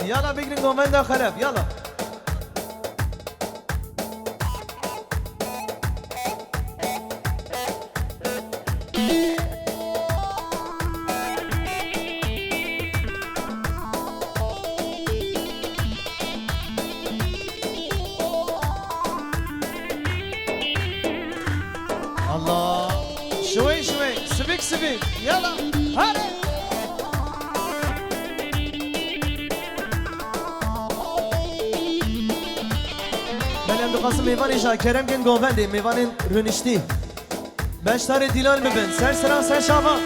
يلا بيجري جومندا خلف يلا. الله شوي شوي سبيك سبيك يلا هلا. بلیم دو قاسم میوانی شا کرم گن گوونده میوانی رونشتی بشتار دیلال ببین سر سران سر شاما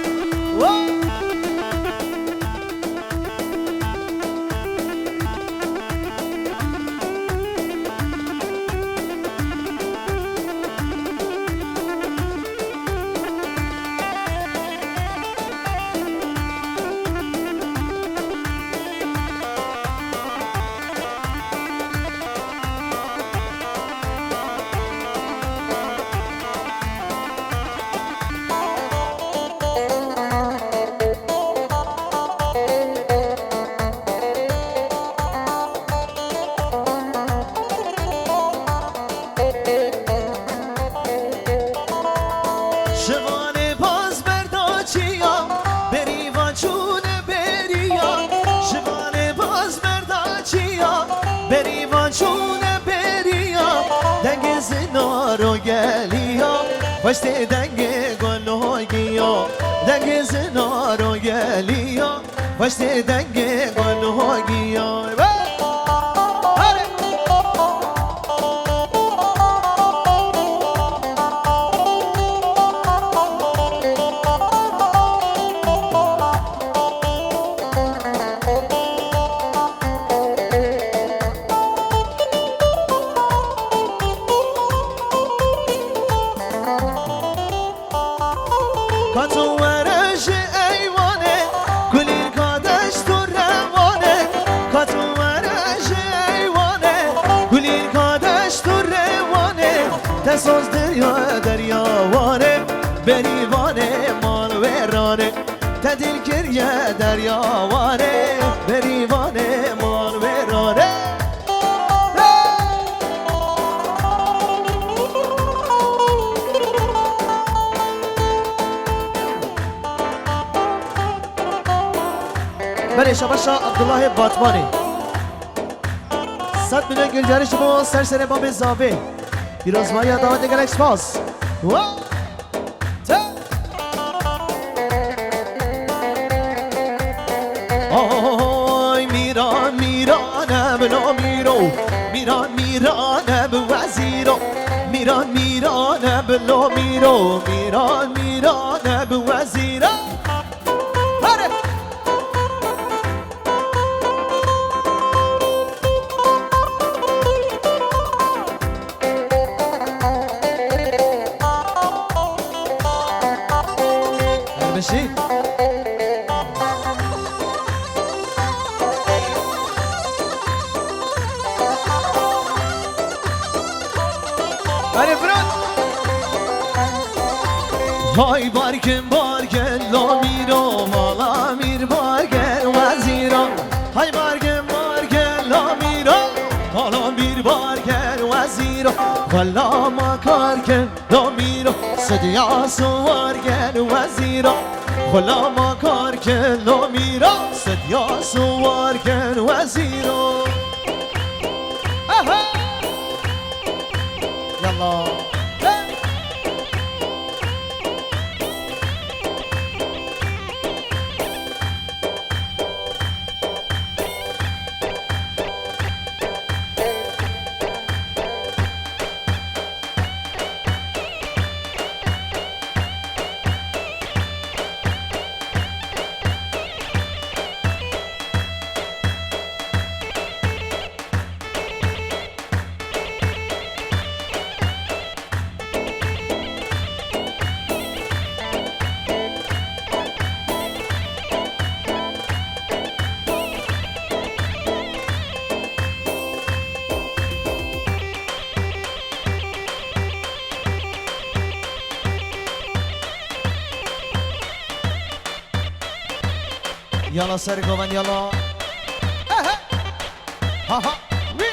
پشت دنگ گلوگیا دنگ زنارو گلیا پشت دنگ گلوگیا سوز دریا وانه بریوانه مال ورانه تدیل کریه دریا وانه بریوانه مال ورانه بله شباشا عبدالله باتمانی 100 میلیون گلجارش با سرسر باب زاوه پیروز مایا دعوت گلکس پاس آی میران میرانم لا میرو میران میرانم وزیرو میران میرانم لا میرو میران میرانم وزیرو های بارگن بارگن لا میرو مالا میر بارگن وزیرا های بارگن بارگن لا میرو مالا میر بارگن وزیرا ولا ما کارگن لا میرو صدیا سوارگن وزیرا ولا ما کارگن لا میرو صدیا سوارگن وزیرا یلا يلا سرقوا من يلا ها ها وی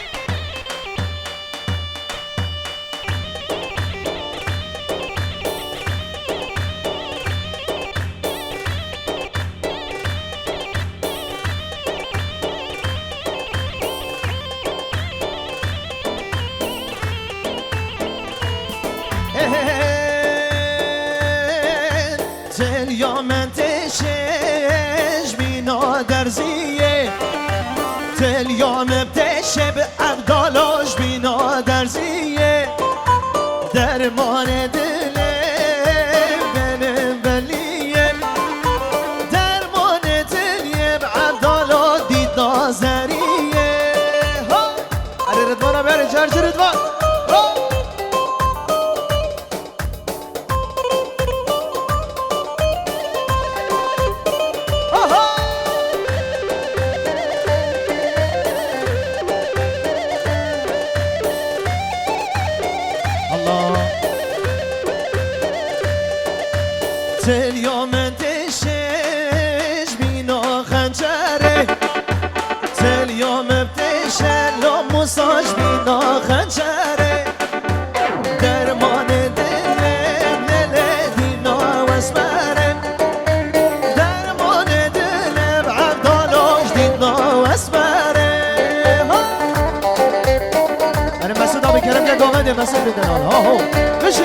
دل یا من تشش بینا درزیه دل یا من تشه به عبدالاش بینا درزیه درمان دل بنم بلیه درمان دلیه به عبدالا دید نازریه ها اره ردوانا بره جرج ردوان دل یا من تشش بینا خنجره دل یا من تشه لاموساش بینا خنجره درمان دلم نله دینا واسمره درمان دلم عبدالاش دینا واسمره انا مسعود آبی کرم لگامده مسعود بدنال ها هو بشی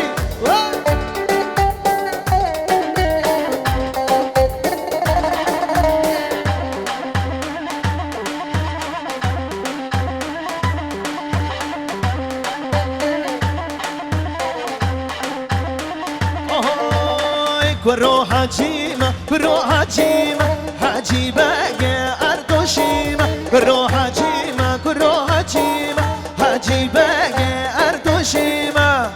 برو حجیمه برو حجیمه حجیبه اردوشیمه برو حجیمه برو حجیمه حجیبه اردوشیمه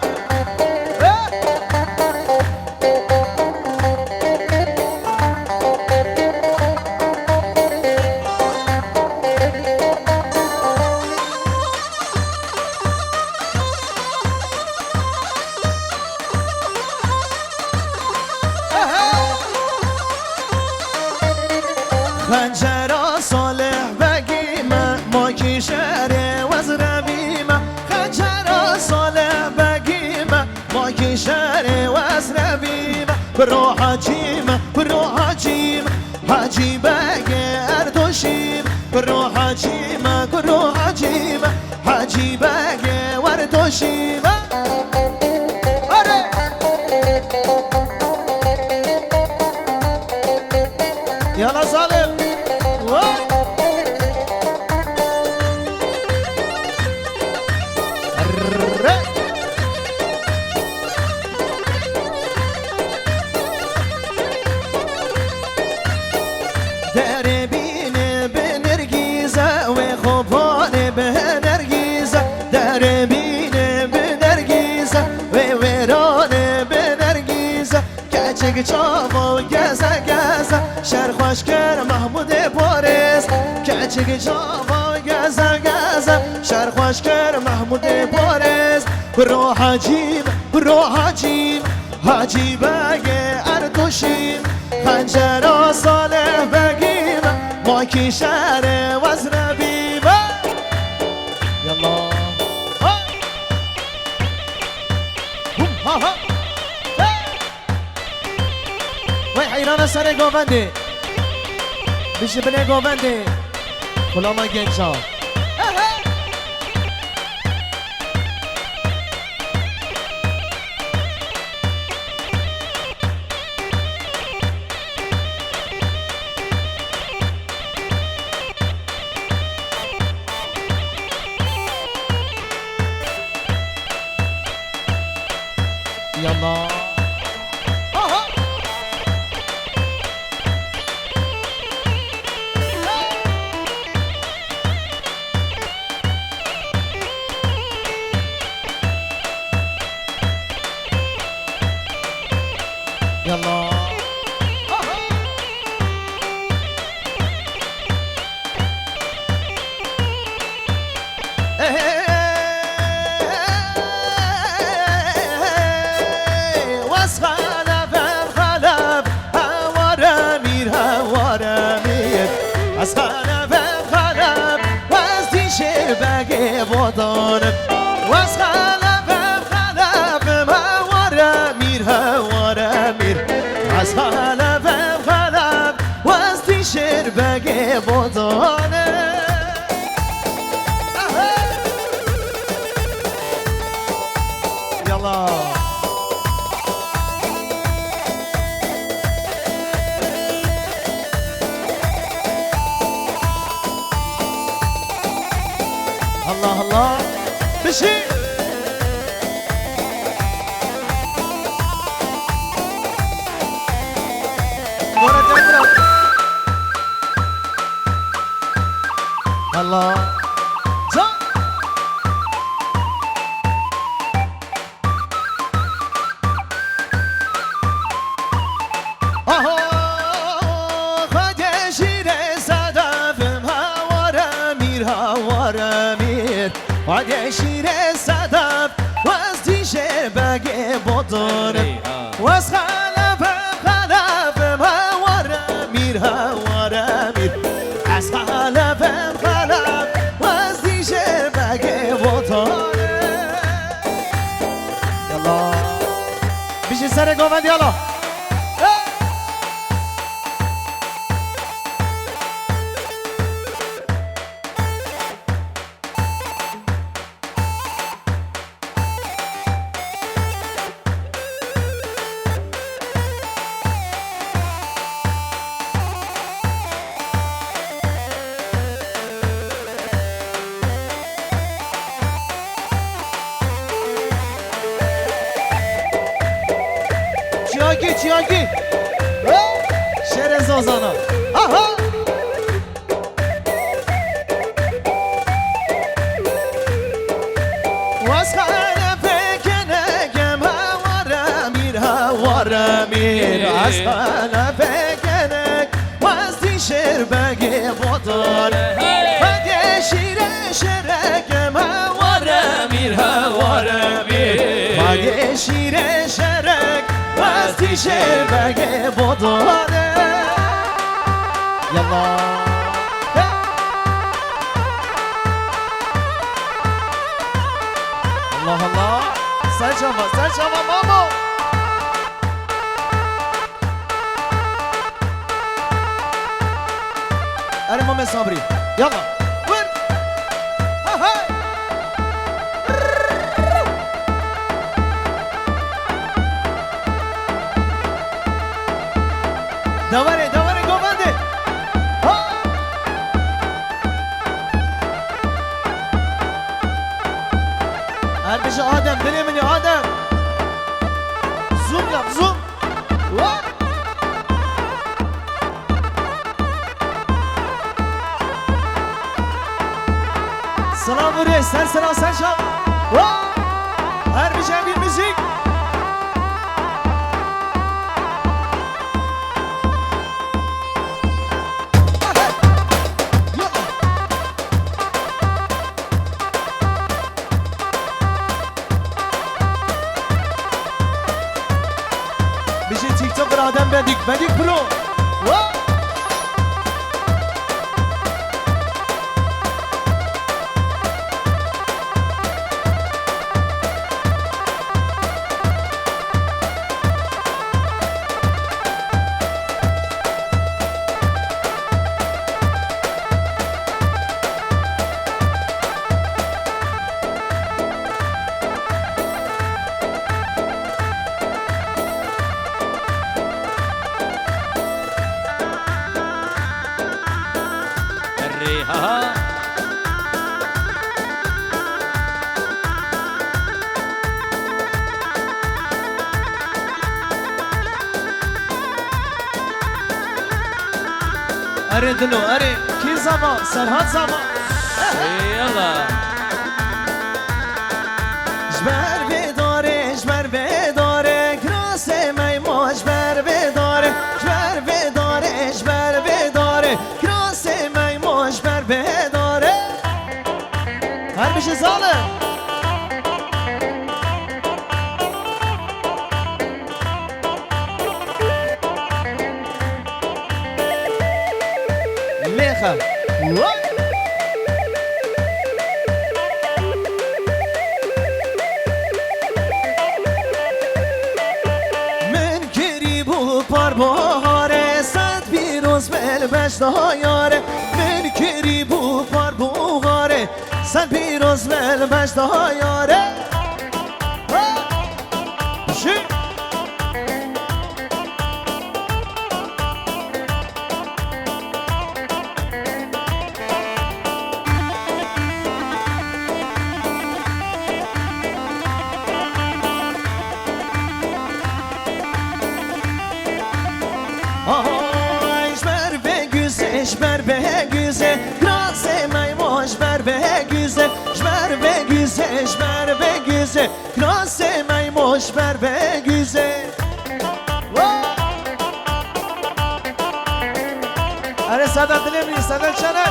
خنجر صالح بگیمه ما کی شهر وزربیمه خنجر صالح بگیمه ما کی شهر وزربیمه برو حجیمه برو حجیمه حجیبه اردوشیم برو حجیمه برو حجیمه حجیبه وردوشیمه آره یالا سالم دربینه به نرگیزه و خوبانه به نرگیزه دربینه به نرگیزه و ویرانه به نرگیزه کچک چاوا گزه گزه شرخوش کر محمود بارز کچک چاوا گزه گزه شرخوش کر محمود بارز برو حجیم برو حجیم حجیبه اردوشیم خنجر صالح بگیم ما کی شهر وزربیمه یالا ها ها وای حیران سر گاونده بشه بله گاونده کلا ما گنجا يلا يلا از خلف خلف و از دیشه بشي الله جا آها خود شیر صدفم هوارمیر خود شیر صدف و از دیشه بگه بودارم و از خلفم هوارمیر از خلفم و از دیشه بگه بودارم یالا بیشی سر گوند یالا چیاگی شعر زازانا آها واس خانه فکنگم هوارمیر از خانه فکنگ واس دی شعر بگه بودار بگه شیر شرکم هوارمیر بگه شیر شرک واستی شعر بگه بوداره یالا الله الله سر شما مامو اره مام صبری یالا ور های دوره گوونده هر بشه آدم دلی منی آدم زوم یاب زوم سلام بوری سر شب هر بشه بیر موزیک آدم بدیک پلو اره دلو اره کی زمان سرحد زمان یالا جبر بداره کراس میما جبر بداره کراس میما جبر بداره هر بشه ظالم لیخم من کری بو پار بهاره صد پیروز بلبشت یاره من کری بو پار بهاره صد پیروز بلبشت یاره آهای جبر بگوزه جبر بگوزه گرازه میموش بر بگوزه جبر بگوزه جبر بگوزه گرازه میموش بر بگوزه اره صدا دلیم صدا چنه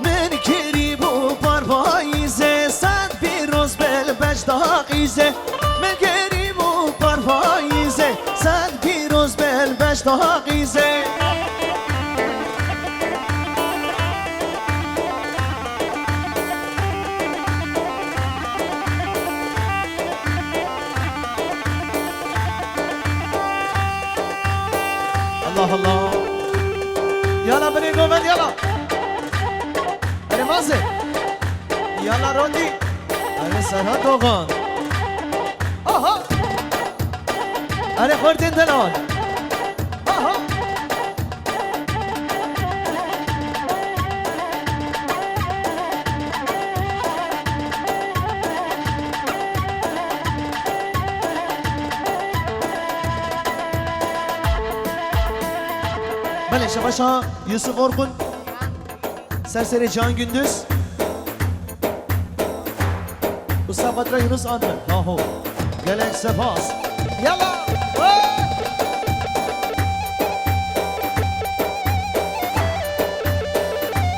من کریم و پروایزه صد پیروز بل بجداقیزه من کریم و پروایزه صد پیروز بل بجداقیزه الله الله يلا بني قومن يلا بني مازن يلا روندي أنا سرها دوغان آها أنا خوردين دلال آها بله شباشا یوسف ارکن سرسری جان gündüz Usta Badra Yunus Anlı Yahu Gelen Sefas Yalla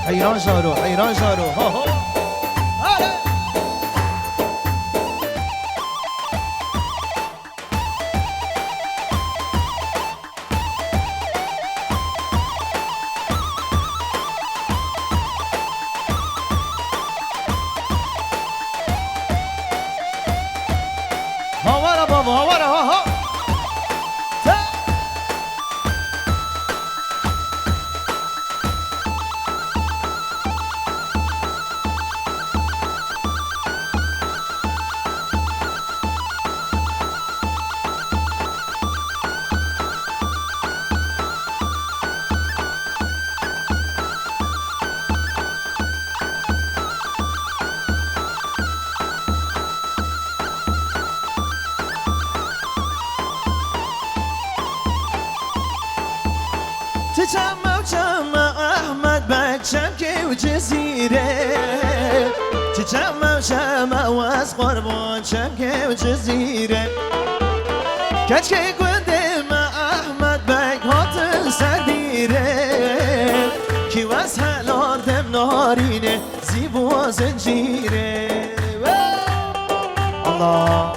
Hayran Jaru Hayran Jaru Ha ha Hadi Havara baba havara ha ha تجمع جمع أحمد بك شمكي وجزيرة تجمع جمع واسقر بون شمكي وجزيرة كشكي قدم أحمد بك هات سرديرة كي واسهل أردم نارينه زيبو وزنجيرة الله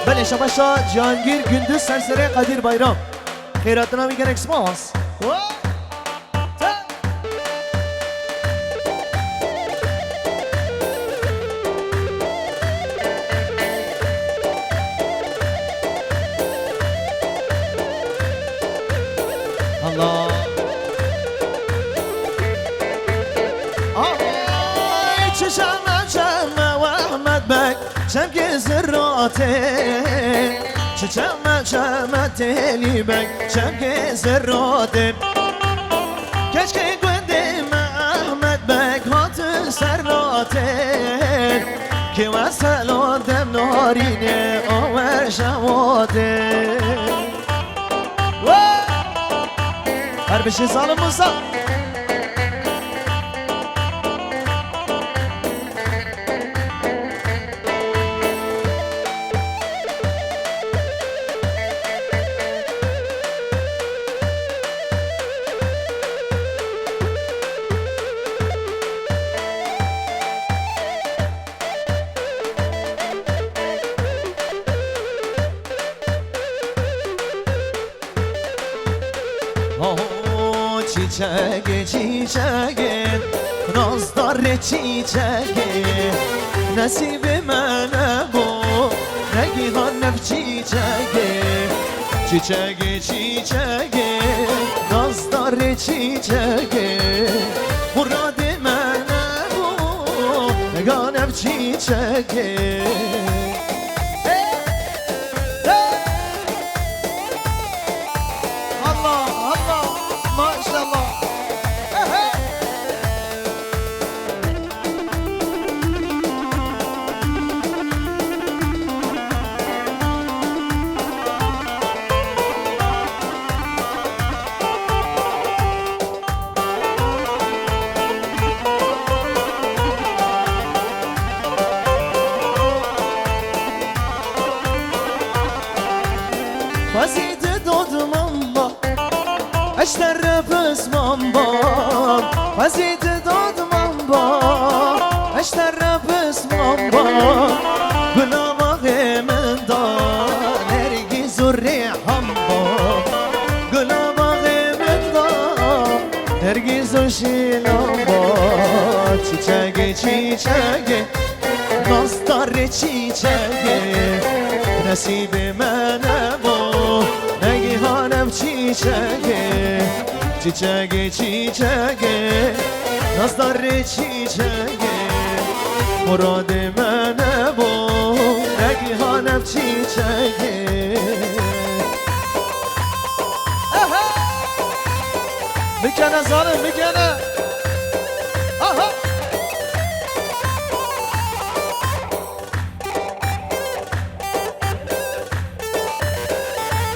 بله شباشا جهانگیر gündüz serseri Kadir Bayram خیراتنا میگن اکسماس الله آهای چشم چشم و احمد بک شمك زراته چشم چشم تلی بک شمك زراته کشکی گندم احمد بک هات سراته که وصل آدم نارینه آور شواده هر بشی سالم موسا çiçeğe çiçeğe Nazdar çiçeğe Nasibime ne bu Ne gihan nef çiçeğe Çiçeğe çiçeğe Nazdar çiçeğe Muradime ne bu Ne gihan nef çiçeğe Allah Allah Maşallah اشتر بس من با وزید داد من با اشتر بس من با گلا باغ من دار نرگیز و ریحم با گلا باغ من دار نرگیز و شیلم با چیچگه چیچگه ناستار چیچگه نصیب منه با نگیهانم چیچگه چیچگه چیچگه ناستار چیچگه مراد منه با نگیهانم چیچگه میکنه زانم میکنه آها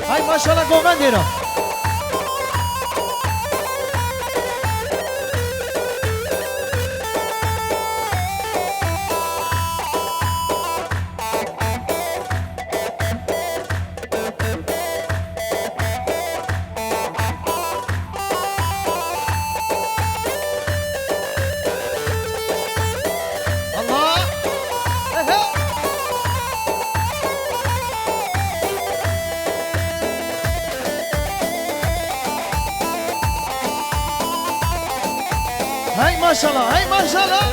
های ماشاءالله گومن دیرم هاي ما شاء الله هاي ما شاء الله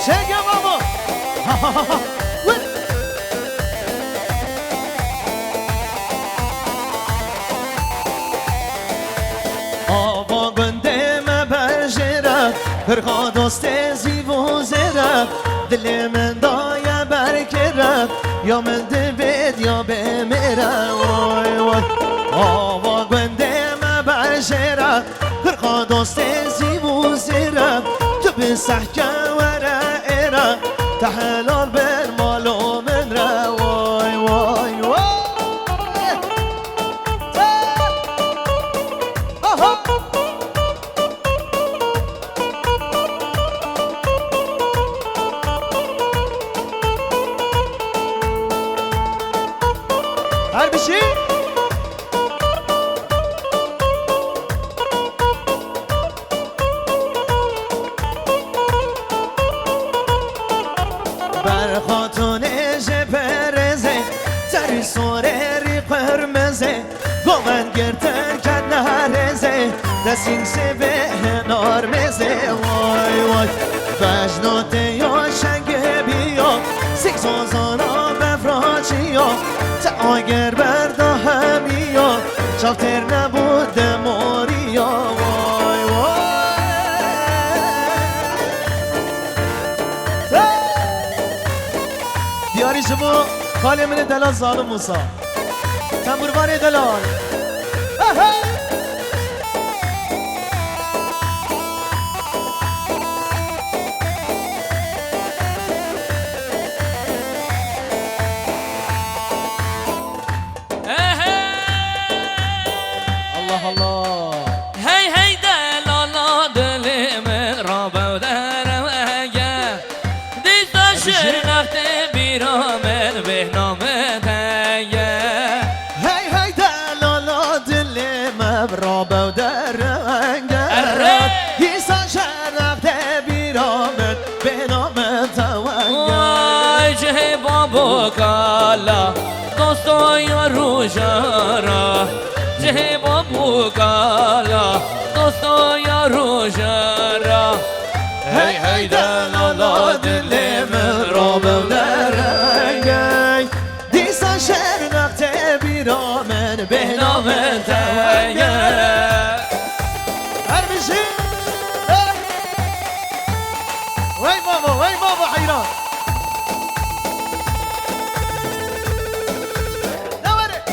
شيك يا بابا آوا گنده مبرجره فرخا دوست زیبو زره دل من دایه برکره یا من دوید یا بمیره وای وای آوا گنده مبرجره فرخا دوست زیبو زره تو بسحکه وره ایره تحلال بر مالو من ره وای وای وای هر بشی بر خاتون جبرزه تری سوره ری قرمزه گومن گرتر کن نهرزه دستین سه به نارمزه وای وای بجنات یا شنگ بیا سیکسوزانا بفراچیا تا اگر بردا همیا شافتر نبود موریا وای وای دیاری شما خاله من دلال ظالم موسا تنبوروان دلال الله الله هی هی دلالا دل من را بودر وگه دیستا شرنخت بیرامن به نامه تگه هی هی دلالا دل مبرا بودر رنگه دیسا شرفت بیرامن به نامه توگه وای چه بابو کالا دوستای روشارا چه بابو کالا دوستای روشارا هی هی دلالا دل مبرا بودر رنگه دیسا شرفت بیرامن به نامه توگه هر بشی وای بابا حیران نوره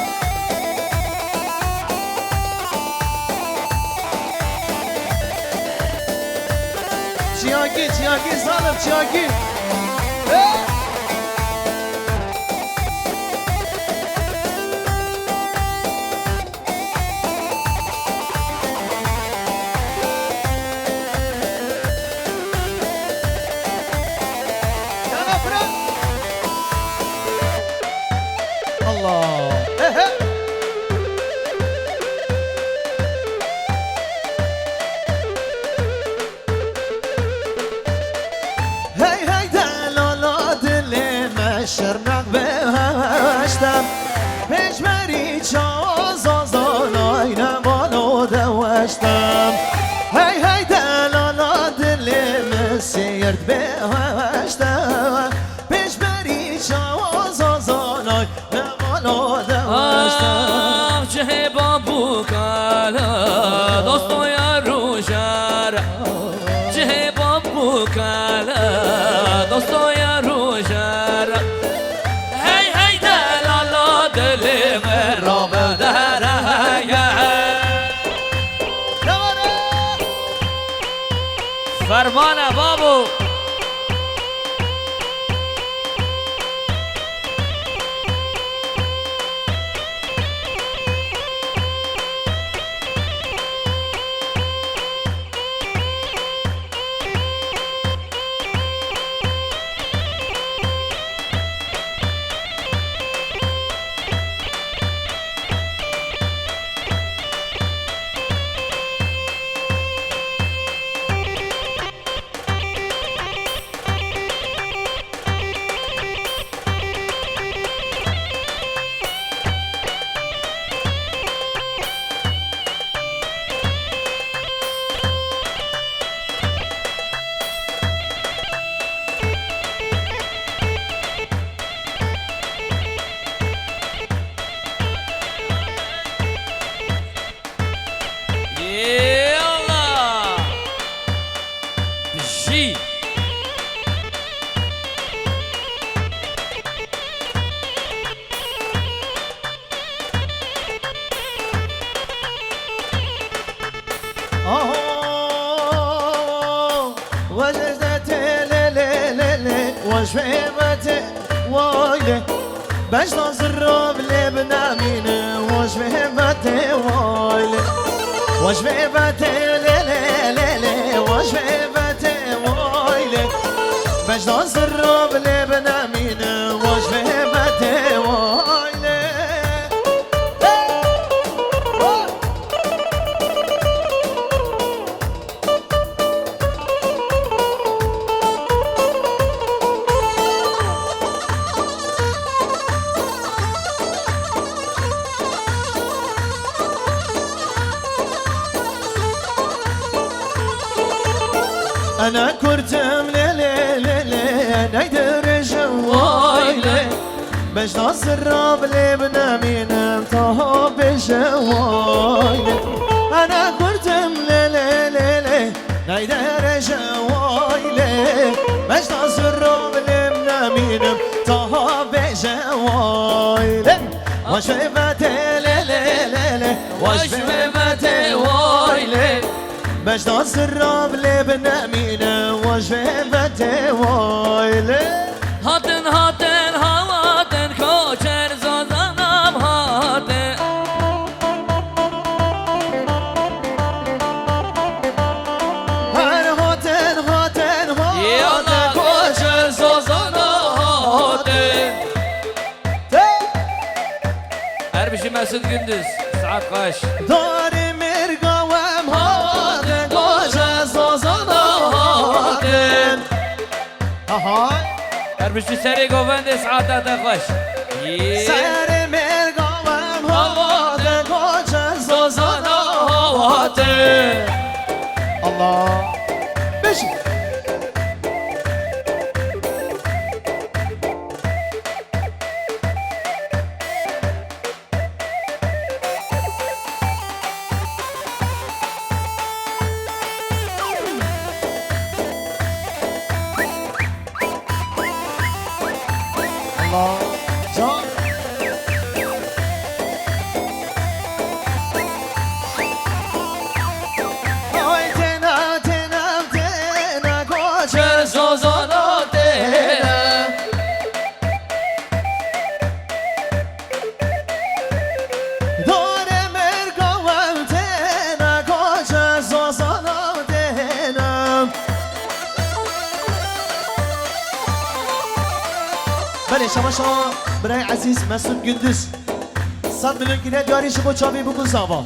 چیاگی ظالم چیاگی الله هی هی دلالات دل مشرنق بهشتم پشمری چازازانای نمالو دوشتم هی هی دلالات دل مسیرد بهشتم پشمری چازازانای نمالو دوشتم چه بابو کالا دوستو یا روشارا چه بابو کالا دوستو یا روشارا هی هی دلالا دل مرا بدره فرمانه بابو وشفيمتي وايلي باش نصرب لبنامين وشفيمتي وايلي وشفيمتي ليلي ليلي وشفيمتي وايلي باش نصرب لبنامين وشفيمتي وايلي أنا كرتم ليلي ليلي نايدر جوايلي باش نصرب لبنامين طهب جوايلي أنا كرتم ليلي ليلي نايدر جوايلي باش نصرب لبنامين طهب جوايلي وشفيمتي ليلي ليلي وشفيمتي وايلي باش نصرب لبنامين وشفيمتي وايلي هاتن هاتن هاتن کوچر زازانم هاتن هر هاتن هاتن هاتن کوچر زازانم هاتن هر بشی مسعود gündüz saat kaç داری مرگاوم هاتن کوچه زازانم هاتن هر بشی سری گووند saat kaç سر مرگاوم هاتن کوچه زازانم هاتن الله بشی الله جان آی تنم تنم بله شما برای عزیز مسعود گندز 100 میلیون گیره دیاری شما چاوی بگو زاوا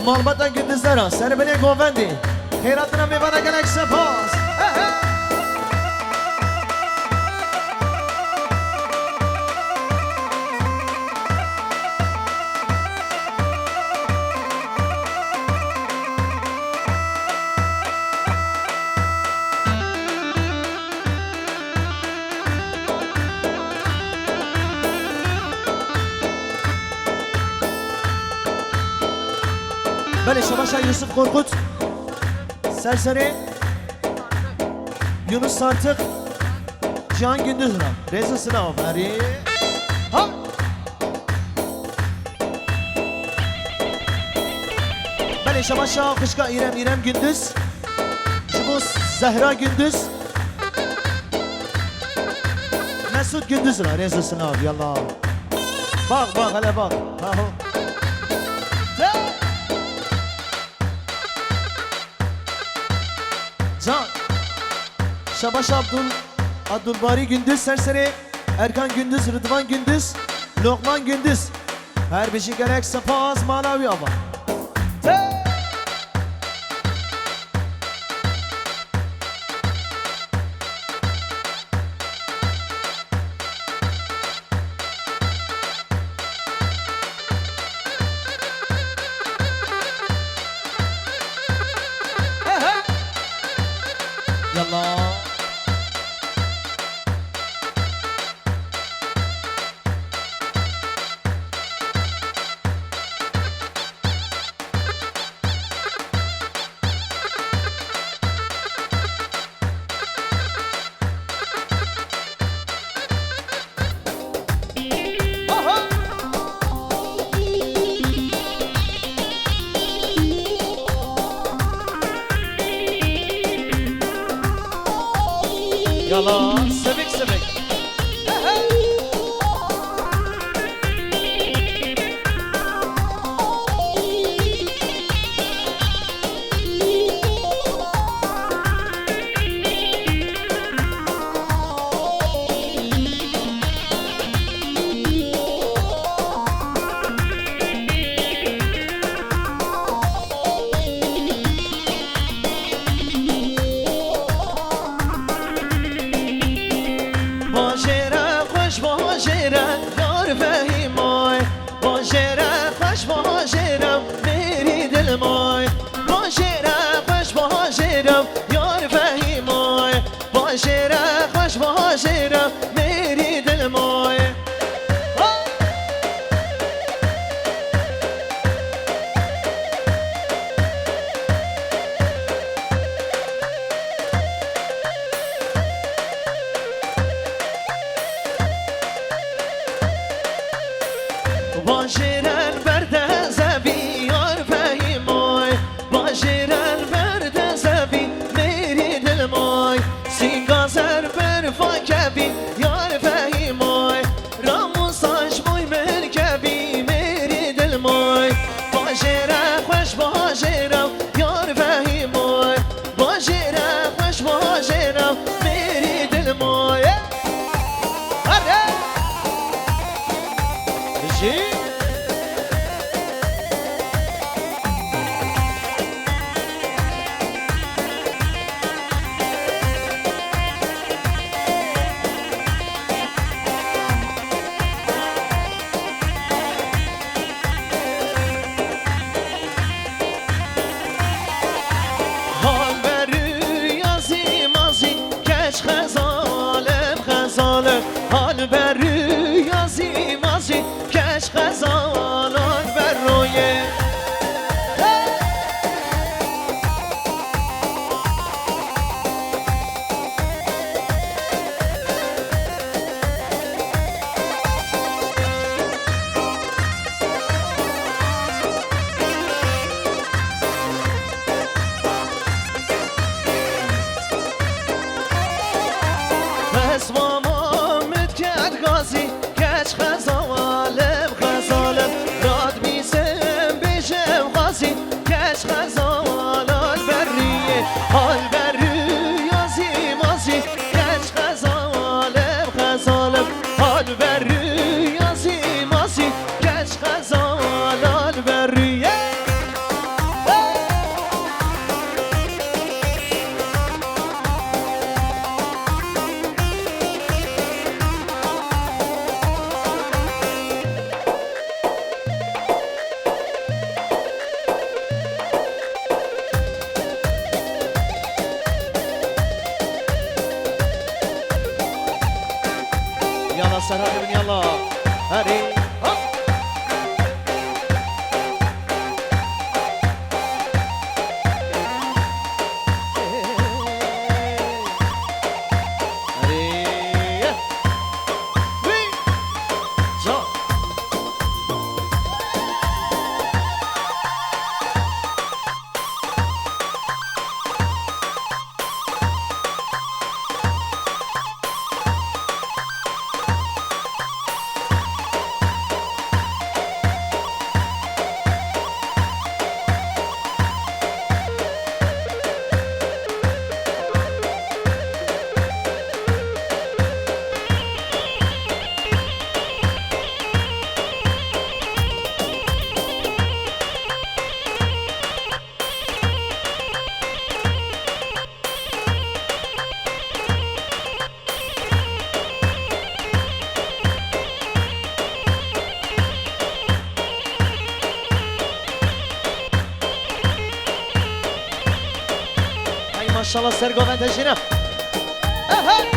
مالبتا گندز دارا سر بله گووندی خیراتنا میبانه گلک سپاس بله شما شای یوسف قرقوت سرسره یونس سارتق جان gündüz را رزا سلام بری ها بله شما شا خشکا ایرم gündüz شما زهرا gündüz مسعود gündüz را رزا سلام یالله باق هلا باق ها هو Can Şabaş Abdülbari Gündüz Serseri Erkan Gündüz Rıdvan Gündüz Lokman Gündüz her bir şey gerek sapaz manavi ama Yallah Yallah sevik مای باشیره خوش باشیرم یار فهیمای باشیره خوش باشیرم میری دل مای باشیرن برده زبی یار فهیمای باشیرن برده زبی میری دل مای سینگازر بر فاکبی یار فهیمای رامون ساش موی مرکبی میری دل مای باشیره خوش باشیرم یار فهیمای باشیره خوش باشیرم میری دل مای حال بر یازی مازی کش خزانان بر روی پس ماما مت کرد غازی کش خزالم سراب من يلا هاري هوب ما شاء الله سرقوا بنت هجينا اها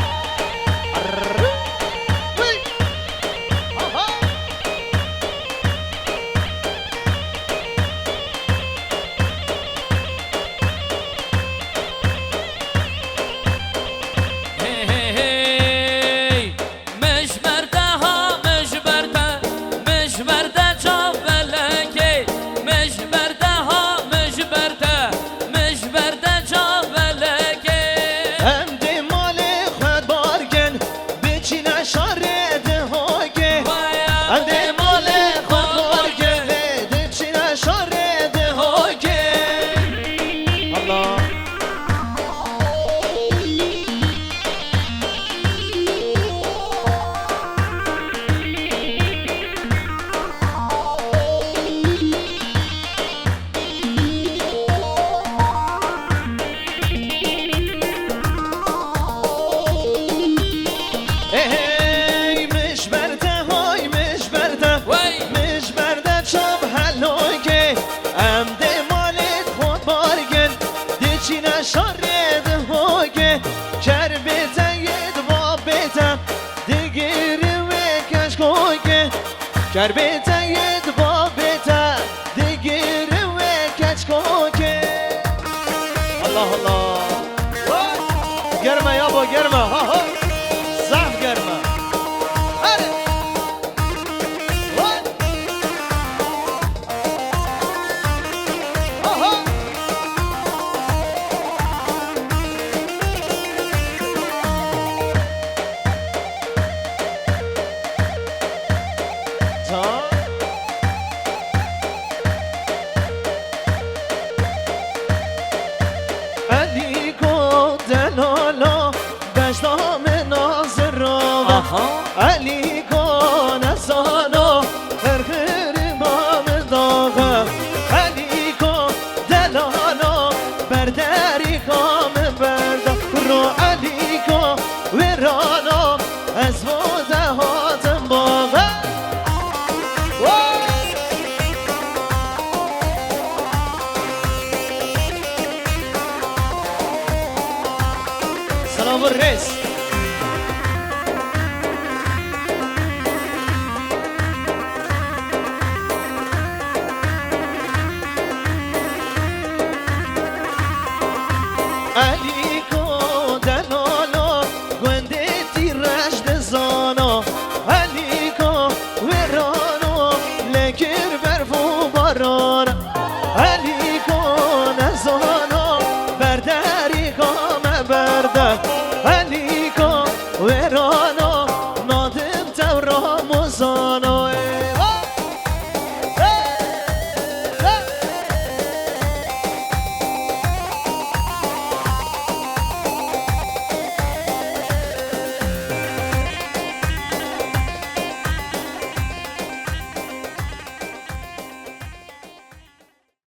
کربیتا ید بابیتا دیگیر و کچکوکه الله الله گرمه یا با گرمه ها ها زم گرمه آره ها علی کن سانو هر امام داغ علی کن دلانو برداری کام برد رو علی کن ورانو از وده هاتم باغ سلام الرئيس Aliko dalolo gwende tirash de zano Aliko verano lekir